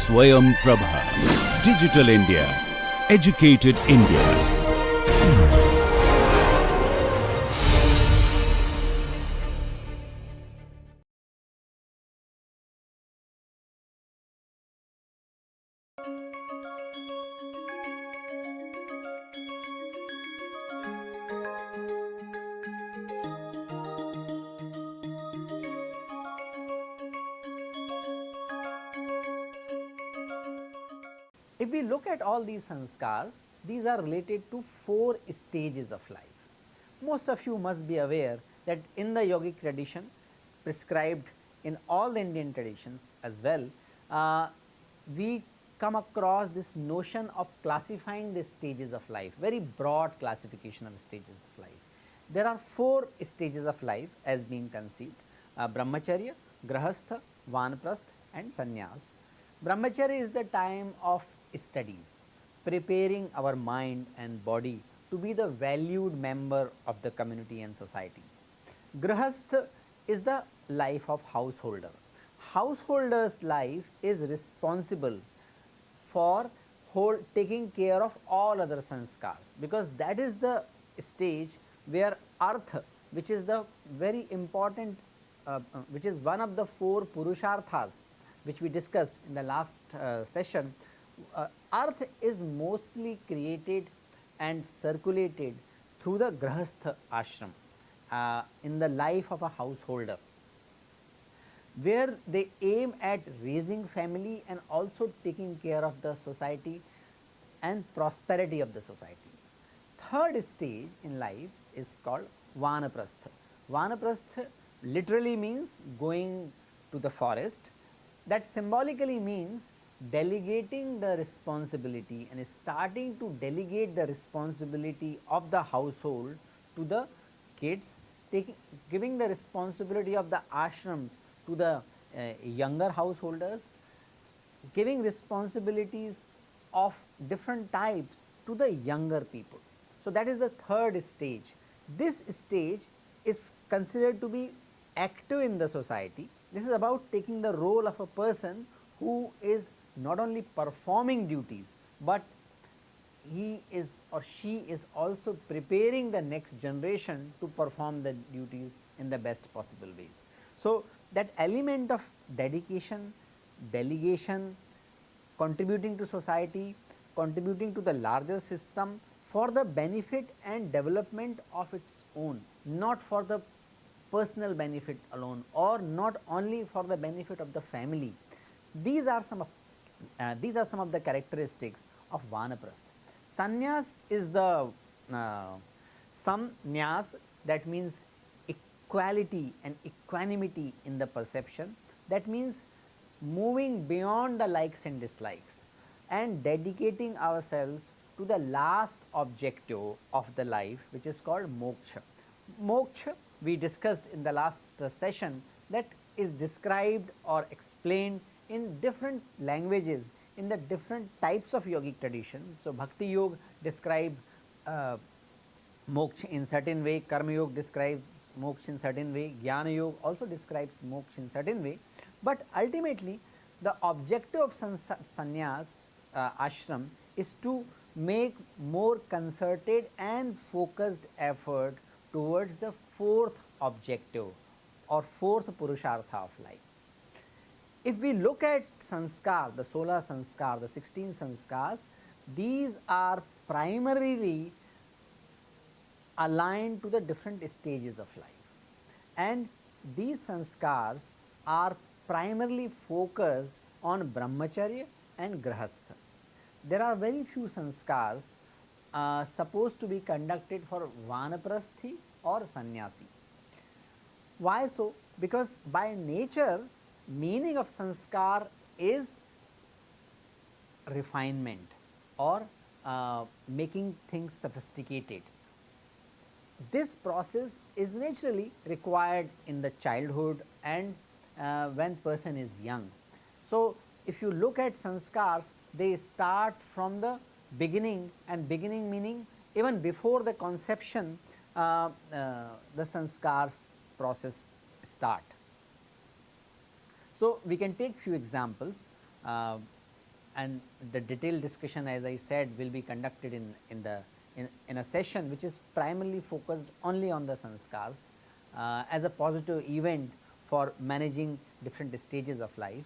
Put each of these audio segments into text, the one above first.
Swayam Prabha. Digital India. Educated India. If we look at all these sanskars, these are related to 4 stages of life. Most of you must be aware that in the yogic tradition, prescribed in all the Indian traditions as well, we come across this notion of classifying the stages of life, very broad classification of stages of life. There are 4 stages of life as being conceived: brahmacharya, grahastha, vanaprastha and sannyas. Brahmacharya is the time of studies, preparing our mind and body to be the valued member of the community and society. Grahastha is the life of householder. Householder's life is responsible for taking care of all other sanskars, because that is the stage where artha, which is the very important, which is one of the 4 purusharthas which we discussed in the last session. Artha is mostly created and circulated through the grahastha ashram in the life of a householder, where they aim at raising family and also taking care of the society and prosperity of the society. Third stage in life is called vanaprastha. Vanaprastha literally means going to the forest. That symbolically means delegating the responsibility and starting to delegate the responsibility of the household to the kids, giving the responsibility of the ashrams to the younger householders, giving responsibilities of different types to the younger people. So, that is the third stage. This stage is considered to be active in the society. This is about taking the role of a person who is not only performing duties, but he is or she is also preparing the next generation to perform the duties in the best possible ways. So, that element of dedication, delegation, contributing to society, contributing to the larger system for the benefit and development of its own, not for the personal benefit alone or not only for the benefit of the family. These are some of the characteristics of vanaprastha. Sannyas is the samnyas, that means equality and equanimity in the perception, that means moving beyond the likes and dislikes and dedicating ourselves to the last objective of the life, which is called moksha. Moksha, we discussed in the last session, that is described or explained in different languages in the different types of yogic tradition. So, Bhakti Yoga describes moksha in certain way, Karma Yoga describes moksha in certain way, Jnana Yoga also describes moksha in certain way, but ultimately the objective of sannyas ashram is to make more concerted and focused effort towards the 4th objective or 4th purushartha of life. If we look at sanskar, the 16 sanskar, the 16 sanskars, these are primarily aligned to the different stages of life, and these sanskars are primarily focused on brahmacharya and grahastha. There are very few sanskars supposed to be conducted for vanaprasthi or sannyasi. Why so? Because by nature, meaning of sanskar is refinement or making things sophisticated. This process is naturally required in the childhood and when person is young. So, if you look at sanskars, they start from the beginning, and beginning meaning even before the conception the sanskars process start. So, we can take few examples. and the detailed discussion, as I said, will be conducted in a session which is primarily focused only on the sanskars as a positive event for managing different stages of life.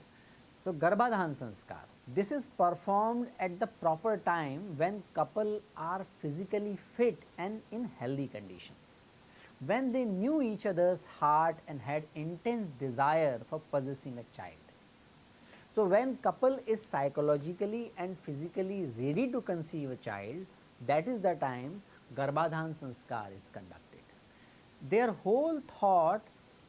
So, Garbhadhan Sanskar, this is performed at the proper time when couple are physically fit and in healthy condition, when they knew each other's heart and had intense desire for possessing a child. So, when couple is psychologically and physically ready to conceive a child, that is the time Garbhadhan Sanskar is conducted. Their whole thought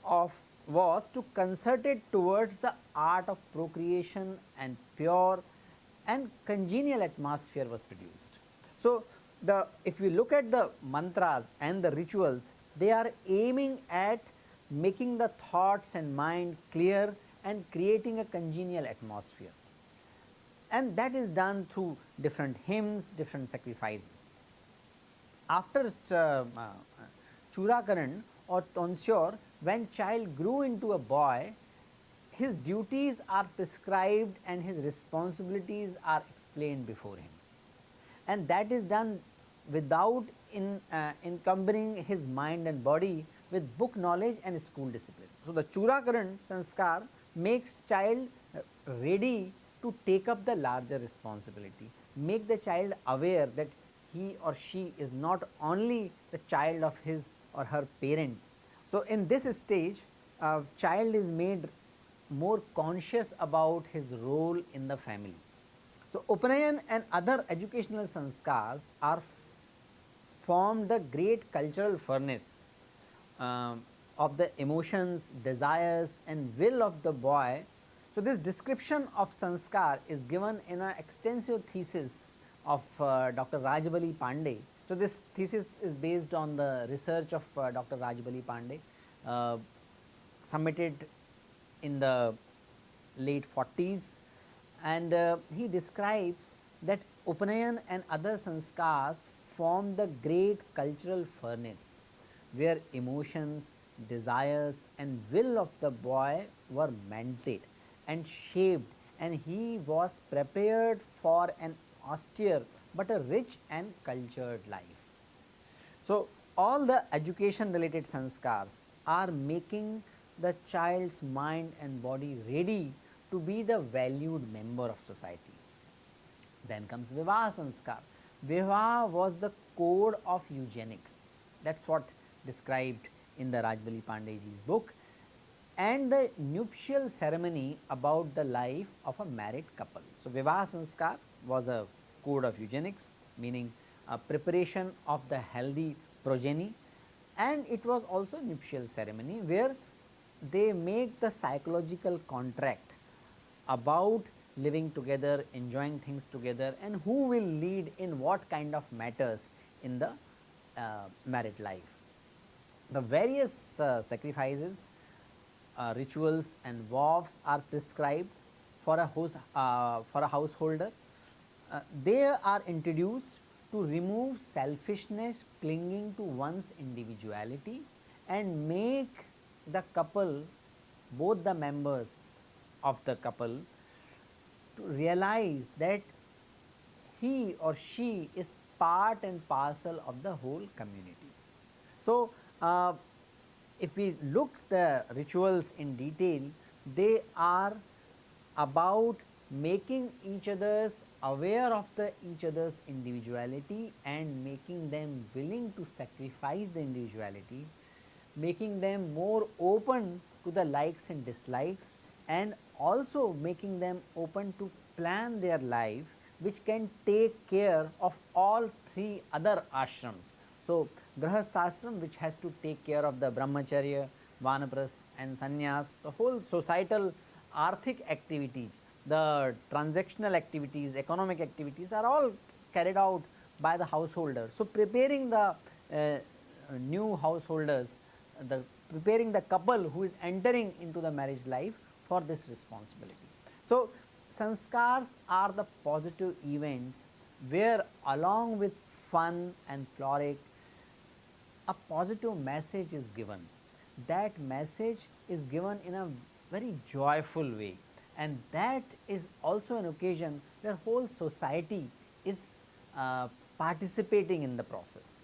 of was to concert it towards the art of procreation, and pure and congenial atmosphere was produced. So, if we look at the mantras and the rituals, they are aiming at making the thoughts and mind clear and creating a congenial atmosphere, and that is done through different hymns, different sacrifices. After Churakaran or tonsure, when child grew into a boy, his duties are prescribed and his responsibilities are explained before him, and that is done without encumbering his mind and body with book knowledge and school discipline. So, the Churakaran sanskar makes child ready to take up the larger responsibility, make the child aware that he or she is not only the child of his or her parents. So, in this stage, child is made more conscious about his role in the family. So, Upanayan and other educational sanskars are form the great cultural furnace of the emotions, desires and will of the boy. So, this description of sanskar is given in an extensive thesis of Dr. Rajbali Pandey. So, this thesis is based on the research of Dr. Rajbali Pandey, submitted in the late 40s, and he describes that Upanayan and other sanskars form the great cultural furnace where emotions, desires and will of the boy were melted and shaped, and he was prepared for an austere but a rich and cultured life. So, all the education related sanskars are making the child's mind and body ready to be the valued member of society. Then comes Vivaha sanskar. Vivaha was the code of eugenics, that is what described in the Rajbali Pandeyji's book, and the nuptial ceremony about the life of a married couple. So, Vivaha sanskar was a code of eugenics, meaning a preparation of the healthy progeny, and it was also nuptial ceremony where they make the psychological contract about living together, enjoying things together, and who will lead in what kind of matters in the married life. The various sacrifices, rituals and vows are prescribed for a householder. They are introduced to remove selfishness, clinging to one's individuality, and make the couple, both the members of the couple, to realize that he or she is part and parcel of the whole community. So, if we look the rituals in detail, they are about making each others aware of each other's individuality and making them willing to sacrifice the individuality, making them more open to the likes and dislikes, and also making them open to plan their life, which can take care of all three other ashrams. So, Grahasthashram, which has to take care of the Brahmacharya, Vanaprastha and Sannyas, the whole societal arthic activities, the transactional activities, economic activities are all carried out by the householder. So, preparing the new householders, preparing the couple who is entering into the marriage life for this responsibility. So, sanskars are the positive events where, along with fun and frolic, a positive message is given. That message is given in a very joyful way, and that is also an occasion where whole society is participating in the process.